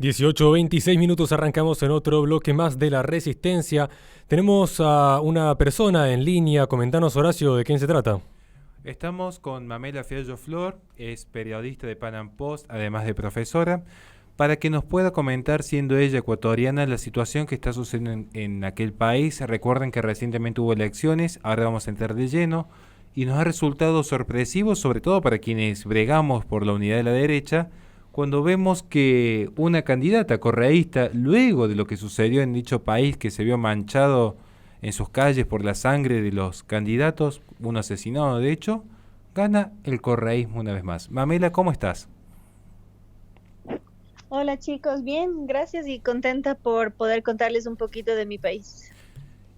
18:26 minutos, arrancamos en otro bloque más de la Resistencia. Tenemos a una persona en línea. Comentanos, Horacio, ¿de quién se trata? Estamos con Mamela Fiallo Flor, es periodista de Pan Am Post, además de profesora, para que nos pueda comentar, siendo ella ecuatoriana, la situación que está sucediendo en aquel país. Recuerden que recientemente hubo elecciones, ahora vamos a entrar de lleno, y nos ha resultado sorpresivo, sobre todo para quienes bregamos por la unidad de la derecha, cuando vemos que una candidata correísta, luego de lo que sucedió en dicho país, que se vio manchado en sus calles por la sangre de los candidatos, un asesinado de hecho, gana el correísmo una vez más. Mamela, ¿cómo estás? Hola chicos, bien, gracias y contenta por poder contarles un poquito de mi país.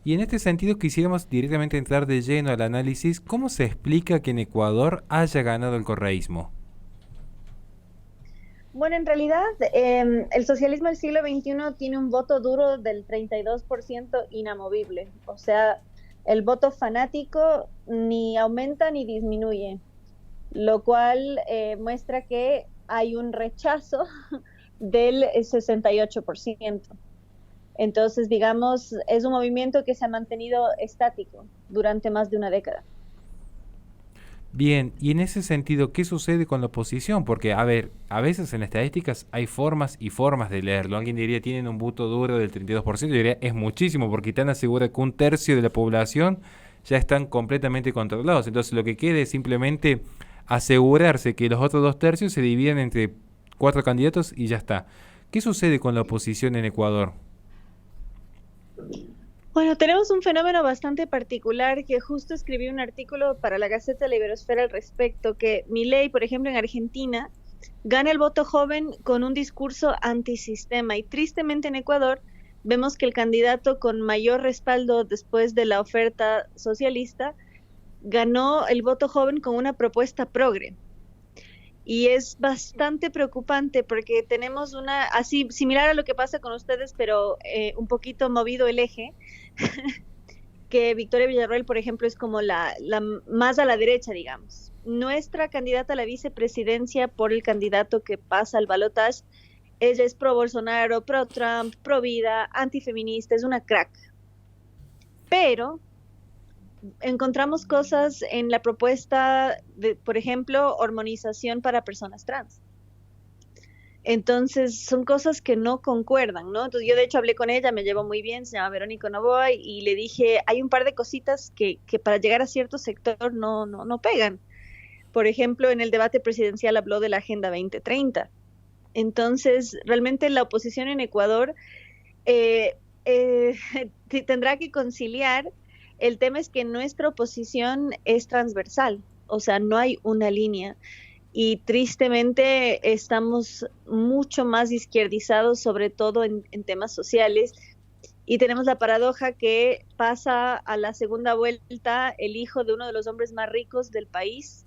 Y en este sentido quisiéramos directamente entrar de lleno al análisis. ¿Cómo se explica que en Ecuador haya ganado el correísmo? Bueno, en realidad el socialismo del siglo XXI tiene un voto duro del 32% inamovible, o sea, el voto fanático ni aumenta ni disminuye, lo cual muestra que hay un rechazo del 68%. Entonces, digamos, es un movimiento que se ha mantenido estático durante más de una década. Bien, y en ese sentido, ¿qué sucede con la oposición? Porque, a ver, a veces en estadísticas hay formas y formas de leerlo. Alguien diría, tienen un voto duro del 32%, yo diría, es muchísimo, porque están asegura que un tercio de la población ya están completamente controlados. Entonces, lo que queda es simplemente asegurarse que los otros dos tercios se dividen entre cuatro candidatos y ya está. ¿Qué sucede con la oposición en Ecuador? Bueno, tenemos un fenómeno bastante particular que justo escribí un artículo para la Gaceta de la Iberosfera al respecto, que Milei, por ejemplo, en Argentina, gana el voto joven con un discurso antisistema y tristemente en Ecuador vemos que el candidato con mayor respaldo después de la oferta socialista ganó el voto joven con una propuesta progre. Y es bastante preocupante porque tenemos una, así similar a lo que pasa con ustedes, pero un poquito movido el eje, que Victoria Villarroel, por ejemplo, es como la más a la derecha, digamos. Nuestra candidata a la vicepresidencia por el candidato que pasa al balotaje, ella es pro Bolsonaro, pro Trump, pro vida, antifeminista, es una crack. Pero encontramos cosas en la propuesta de, por ejemplo, hormonización para personas trans. Entonces, son cosas que no concuerdan, ¿no? Entonces, yo de hecho hablé con ella, me llevo muy bien, se llama Verónica Novoa, y le dije, hay un par de cositas que para llegar a cierto sector no pegan. Por ejemplo, en el debate presidencial habló de la Agenda 2030. Entonces, realmente la oposición en Ecuador eh, eh, tendrá que conciliar. El tema es que nuestra oposición es transversal, o sea, no hay una línea y tristemente estamos mucho más izquierdizados, sobre todo en temas sociales, y tenemos la paradoja que pasa a la segunda vuelta el hijo de uno de los hombres más ricos del país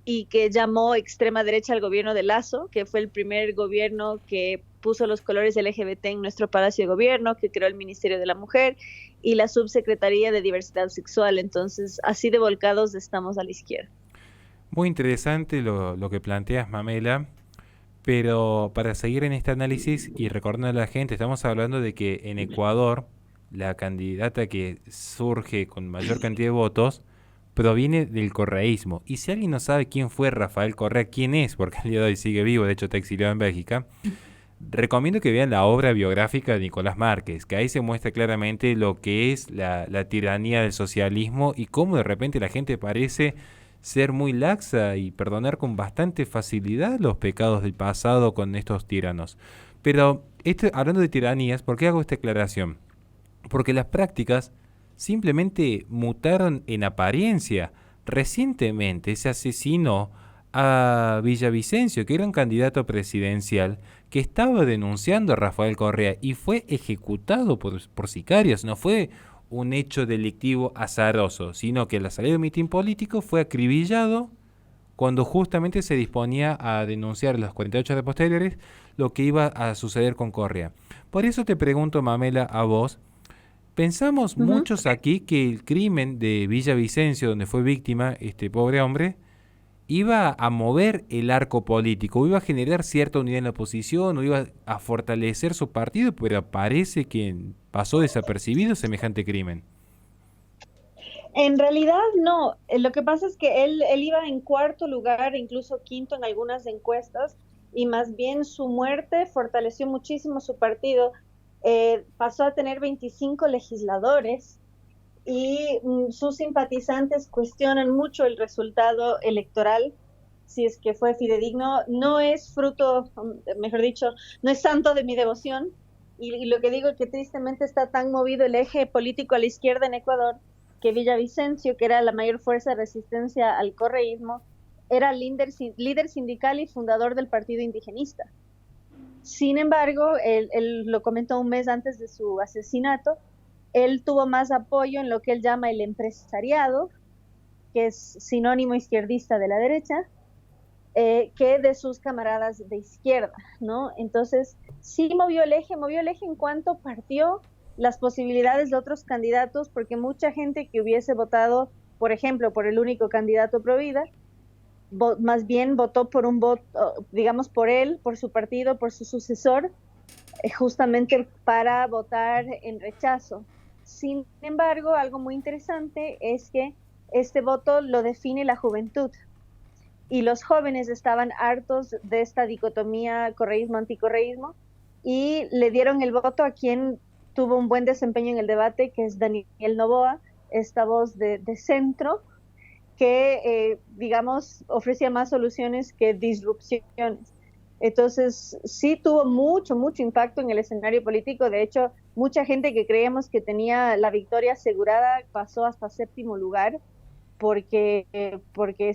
y que llamó extrema derecha al gobierno de Lazo, que fue el primer gobierno que puso los colores LGBT en nuestro Palacio de Gobierno, que creó el Ministerio de la Mujer y la Subsecretaría de Diversidad Sexual. Entonces, así de volcados estamos a la izquierda. Muy interesante lo que planteas, Mamela, pero para seguir en este análisis y recordando a la gente, estamos hablando de que en Ecuador la candidata que surge con mayor cantidad de votos proviene del correísmo. Y si alguien no sabe quién fue Rafael Correa, quién es, porque al día de hoy sigue vivo, de hecho está exiliado en Bélgica, recomiendo que vean la obra biográfica de Nicolás Márquez, que ahí se muestra claramente lo que es la tiranía del socialismo y cómo de repente la gente parece ser muy laxa y perdonar con bastante facilidad los pecados del pasado con estos tiranos. Pero hablando de tiranías, ¿por qué hago esta aclaración? Porque las prácticas simplemente mutaron en apariencia. Recientemente se asesinó a Villavicencio, que era un candidato presidencial que estaba denunciando a Rafael Correa y fue ejecutado por sicarios. No fue un hecho delictivo azaroso, sino que a la salida de un mitin político fue acribillado cuando justamente se disponía a denunciar las 48 horas posteriores lo que iba a suceder con Correa. Por eso te pregunto, Mamela, a vos, pensamos muchos aquí que el crimen de Villavicencio, donde fue víctima este pobre hombre, iba a mover el arco político, o iba a generar cierta unidad en la oposición, o iba a fortalecer su partido, pero parece que pasó desapercibido semejante crimen. En realidad no, lo que pasa es que él iba en cuarto lugar, incluso quinto en algunas encuestas, y más bien su muerte fortaleció muchísimo su partido. Pasó a tener 25 legisladores y sus simpatizantes cuestionan mucho el resultado electoral, si es que fue fidedigno. No es fruto, mejor dicho, no es santo de mi devoción, y lo que digo es que tristemente está tan movido el eje político a la izquierda en Ecuador, que Villavicencio, que era la mayor fuerza de resistencia al correísmo, era líder sindical y fundador del partido indigenista. Sin embargo, él lo comentó un mes antes de su asesinato, él tuvo más apoyo en lo que él llama el empresariado, que es sinónimo izquierdista de la derecha, que de sus camaradas de izquierda, ¿no? Entonces, sí movió el eje en cuanto partió las posibilidades de otros candidatos, porque mucha gente que hubiese votado, por ejemplo, por el único candidato Provida, más bien votó por un voto, digamos, por él, por su partido, por su sucesor, justamente para votar en rechazo. Sin embargo, algo muy interesante es que este voto lo define la juventud, y los jóvenes estaban hartos de esta dicotomía correísmo-anticorreísmo, y le dieron el voto a quien tuvo un buen desempeño en el debate, que es Daniel Noboa, esta voz de centro, que, digamos, ofrecía más soluciones que disrupciones. Entonces, sí tuvo mucho impacto en el escenario político. De hecho, mucha gente que creíamos que tenía la victoria asegurada pasó hasta séptimo lugar, porque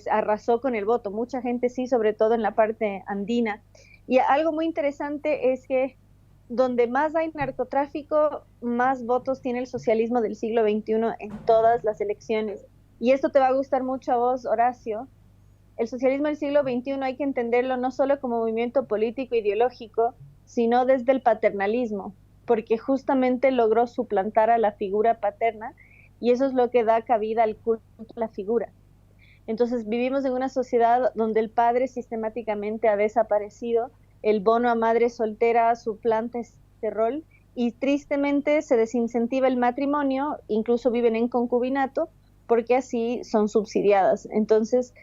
arrasó con el voto. Mucha gente sí, sobre todo en la parte andina. Y algo muy interesante es que donde más hay narcotráfico, más votos tiene el socialismo del siglo XXI en todas las elecciones. Y esto te va a gustar mucho a vos, Horacio. El socialismo del siglo XXI hay que entenderlo no solo como movimiento político ideológico, sino desde el paternalismo, porque justamente logró suplantar a la figura paterna, y eso es lo que da cabida al culto a la figura. Entonces vivimos en una sociedad donde el padre sistemáticamente ha desaparecido, el bono a madre soltera suplanta este rol, y tristemente se desincentiva el matrimonio, incluso viven en concubinato, porque así son subsidiadas. Entonces,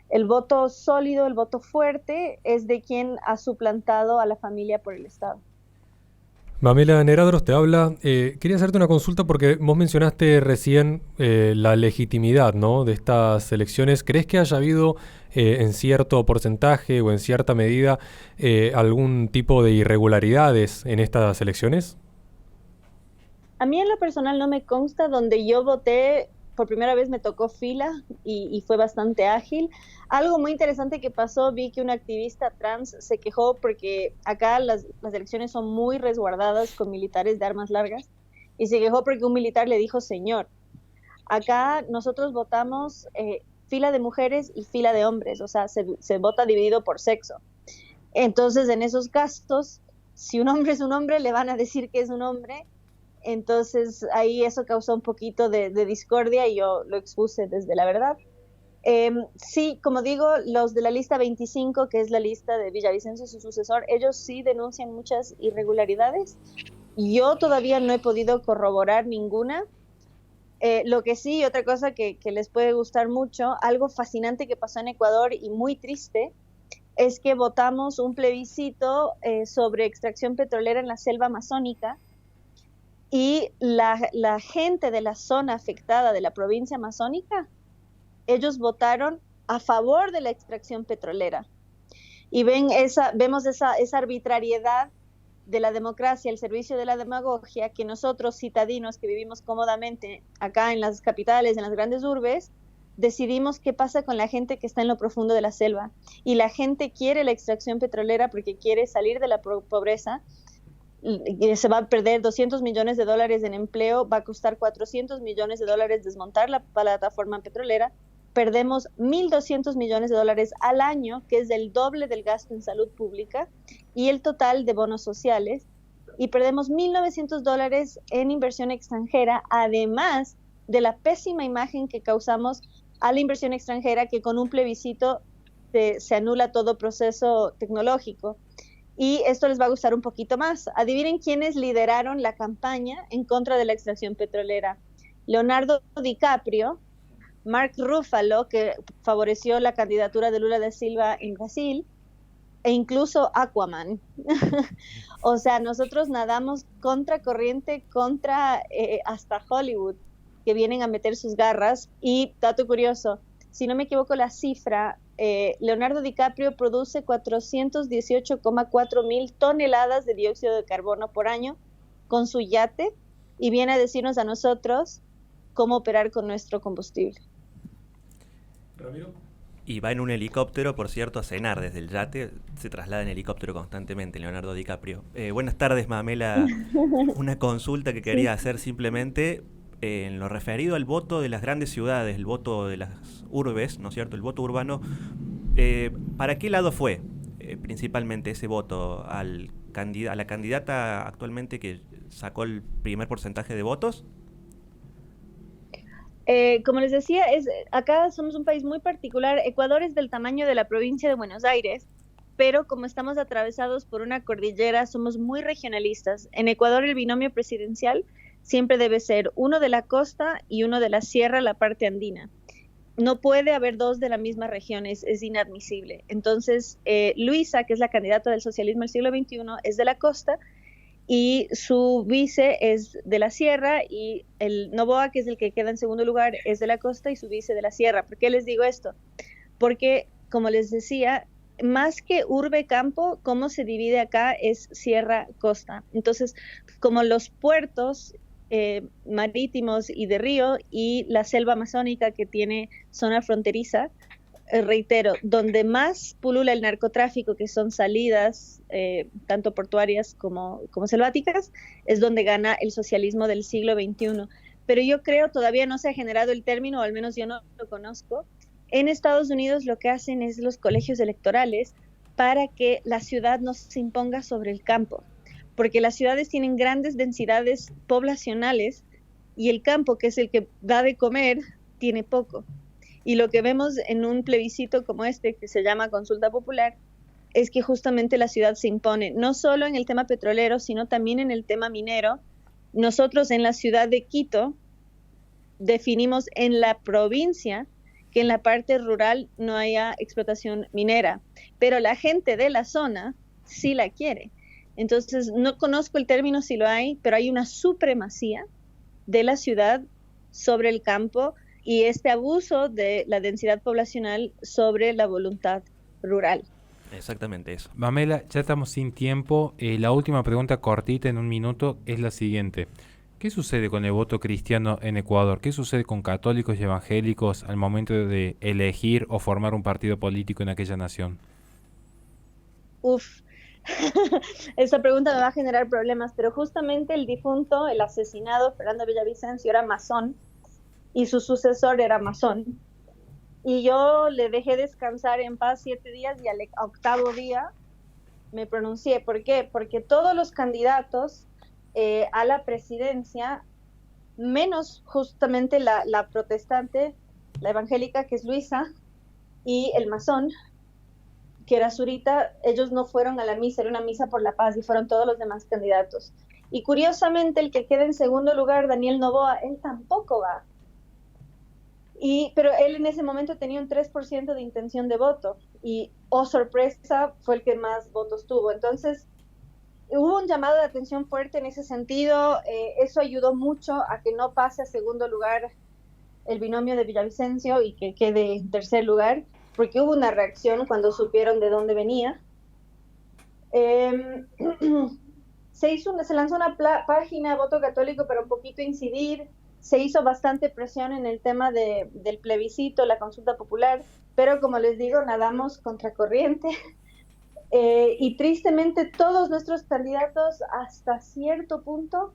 el voto sólido, el voto fuerte, es de quien ha suplantado a la familia por el Estado. Mamela Neradros te habla. Quería hacerte una consulta porque vos mencionaste recién la legitimidad, ¿no?, de estas elecciones. ¿Crees que haya habido en cierto porcentaje o en cierta medida algún tipo de irregularidades en estas elecciones? A mí en lo personal no me consta. Donde yo voté, por primera vez me tocó fila y fue bastante ágil. Algo muy interesante que pasó, vi que una activista trans se quejó porque acá las elecciones son muy resguardadas con militares de armas largas, y se quejó porque un militar le dijo señor. Acá nosotros votamos fila de mujeres y fila de hombres, o sea, se vota dividido por sexo. Entonces, en esos casos, si un hombre es un hombre, le van a decir que es un hombre. Entonces ahí eso causó un poquito de discordia, y yo lo expuse desde la verdad. Sí, como digo, los de la lista 25, que es la lista de Villavicencio, su sucesor, ellos sí denuncian muchas irregularidades. Yo todavía no he podido corroborar ninguna. Lo que sí, otra cosa que les puede gustar mucho, algo fascinante que pasó en Ecuador y muy triste, es que votamos un plebiscito sobre extracción petrolera en la selva amazónica, y la gente de la zona afectada de la provincia amazónica, ellos votaron a favor de la extracción petrolera. Y vemos esa arbitrariedad de la democracia al servicio de la demagogia, que nosotros citadinos que vivimos cómodamente acá en las capitales, en las grandes urbes, decidimos qué pasa con la gente que está en lo profundo de la selva. Y la gente quiere la extracción petrolera porque quiere salir de la pobreza. Se va a perder $200 millones en empleo, va a costar $400 millones desmontar la plataforma petrolera, perdemos $1.200 millones al año, que es el doble del gasto en salud pública y el total de bonos sociales, y perdemos $1.900 en inversión extranjera, además de la pésima imagen que causamos a la inversión extranjera, que con un plebiscito se anula todo proceso tecnológico. Y esto les va a gustar un poquito más. Adivinen quiénes lideraron la campaña en contra de la extracción petrolera. Leonardo DiCaprio, Mark Ruffalo, que favoreció la candidatura de Lula da Silva en Brasil, e incluso Aquaman. O sea, nosotros nadamos contra corriente, contra hasta Hollywood, que vienen a meter sus garras. Y dato curioso, si no me equivoco la cifra, Leonardo DiCaprio produce 418,4 mil toneladas de dióxido de carbono por año con su yate y viene a decirnos a nosotros cómo operar con nuestro combustible. Ramiro. Y va en un helicóptero, por cierto, a cenar desde el yate. Se traslada en helicóptero constantemente, Leonardo DiCaprio. Buenas tardes, Mamela. Una consulta que quería hacer simplemente en lo referido al voto de las grandes ciudades, el voto de las urbes, ¿no es cierto? El voto urbano. ¿Para qué lado fue principalmente ese voto? ¿A la candidata actualmente que sacó el primer porcentaje de votos? Como les decía, acá somos un país muy particular. Ecuador es del tamaño de la provincia de Buenos Aires, pero como estamos atravesados por una cordillera, somos muy regionalistas. En Ecuador el binomio presidencial siempre debe ser uno de la costa y uno de la sierra, la parte andina. No puede haber dos de la misma región, es inadmisible. Entonces, Luisa, que es la candidata del socialismo del siglo XXI, es de la costa, y su vice es de la sierra, y el Noboa, que es el que queda en segundo lugar, es de la costa y su vice de la sierra. ¿Por qué les digo esto? Porque, como les decía, más que urbe-campo, cómo se divide acá es sierra-costa. Entonces, como los puertos marítimos y de río y la selva amazónica que tiene zona fronteriza, reitero, donde más pulula el narcotráfico, que son salidas tanto portuarias como selváticas, es donde gana el socialismo del siglo XXI. Pero yo creo todavía no se ha generado el término, o al menos yo no lo conozco. En Estados Unidos lo que hacen es los colegios electorales para que la ciudad no se imponga sobre el campo, porque las ciudades tienen grandes densidades poblacionales y el campo, que es el que da de comer, tiene poco. Y lo que vemos en un plebiscito como este, que se llama consulta popular, es que justamente la ciudad se impone, no solo en el tema petrolero, sino también en el tema minero. Nosotros en la ciudad de Quito definimos en la provincia que en la parte rural no haya explotación minera, pero la gente de la zona sí la quiere. Entonces, no conozco el término si lo hay, pero hay una supremacía de la ciudad sobre el campo y este abuso de la densidad poblacional sobre la voluntad rural. Exactamente eso. Mamela, ya estamos sin tiempo. La última pregunta cortita en un minuto es la siguiente. ¿Qué sucede con el voto cristiano en Ecuador? ¿Qué sucede con católicos y evangélicos al momento de elegir o formar un partido político en aquella nación? Uf, esa pregunta me va a generar problemas, pero justamente el difunto, el asesinado Fernando Villavicencio era masón y su sucesor era masón. Y yo le dejé descansar en paz 7 días y al 8º día me pronuncié. ¿Por qué? Porque todos los candidatos a la presidencia, menos justamente la protestante, la evangélica, que es Luisa, y el masón, que era Zurita, ellos no fueron a la misa, era una misa por la paz, y fueron todos los demás candidatos. Y curiosamente, el que queda en segundo lugar, Daniel Noboa, él tampoco va. Pero él en ese momento tenía un 3% de intención de voto, y, oh sorpresa, fue el que más votos tuvo. Entonces, hubo un llamado de atención fuerte en ese sentido. Eso ayudó mucho a que no pase a segundo lugar el binomio de Villavicencio y que quede en tercer lugar, porque hubo una reacción cuando supieron de dónde venía. Se lanzó una página Voto Católico para un poquito incidir. Se hizo bastante presión en el tema del plebiscito, la consulta popular, pero como les digo, nadamos contracorriente. Y tristemente todos nuestros candidatos hasta cierto punto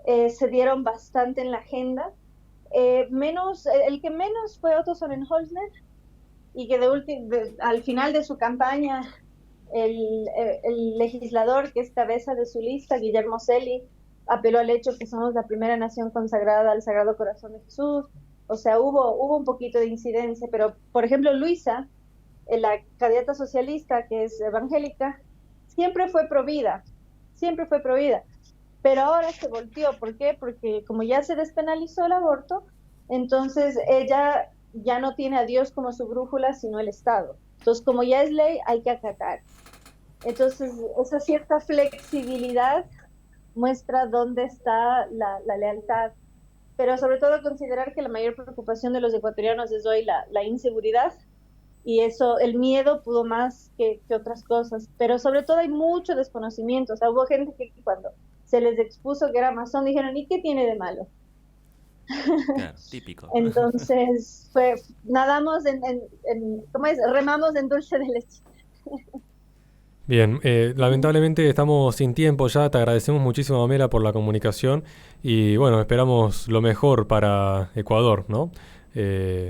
se dieron bastante en la agenda. El que menos fue Otto Sonnenholzner, y que al final de su campaña el legislador que es cabeza de su lista, Guillermo Celi, apeló al hecho que somos la primera nación consagrada al Sagrado Corazón de Jesús. O sea, hubo un poquito de incidencia, pero por ejemplo Luisa la candidata socialista, que es evangélica, siempre fue pro vida, pero ahora se volteó. ¿Por qué? Porque como ya se despenalizó el aborto, entonces ella ya no tiene a Dios como su brújula, sino el Estado. Entonces, como ya es ley, hay que acatar. Entonces, esa cierta flexibilidad muestra dónde está la lealtad, pero sobre todo considerar que la mayor preocupación de los ecuatorianos es hoy la inseguridad, y eso, el miedo pudo más que otras cosas, pero sobre todo hay mucho desconocimiento. O sea, hubo gente que cuando se les expuso que era masón dijeron, ¿y qué tiene de malo? Claro, típico. Entonces nadamos ¿cómo es? Remamos en dulce de leche. Bien, lamentablemente estamos sin tiempo ya. Te agradecemos muchísimo, Pamela, por la comunicación y bueno, esperamos lo mejor para Ecuador, ¿no?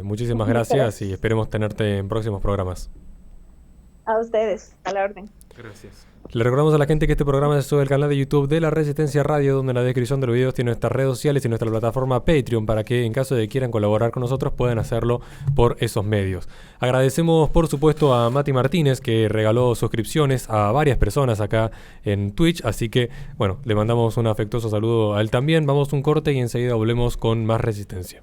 Muchísimas gracias y esperemos tenerte en próximos programas. A ustedes, a la orden. Gracias. Le recordamos a la gente que este programa es sobre el canal de YouTube de La Resistencia Radio, donde en la descripción de los videos tiene nuestras redes sociales y nuestra plataforma Patreon, para que en caso de que quieran colaborar con nosotros puedan hacerlo por esos medios. Agradecemos por supuesto a Mati Martínez, que regaló suscripciones a varias personas acá en Twitch, así que bueno, le mandamos un afectuoso saludo a él también. Vamos a un corte y enseguida volvemos con más Resistencia.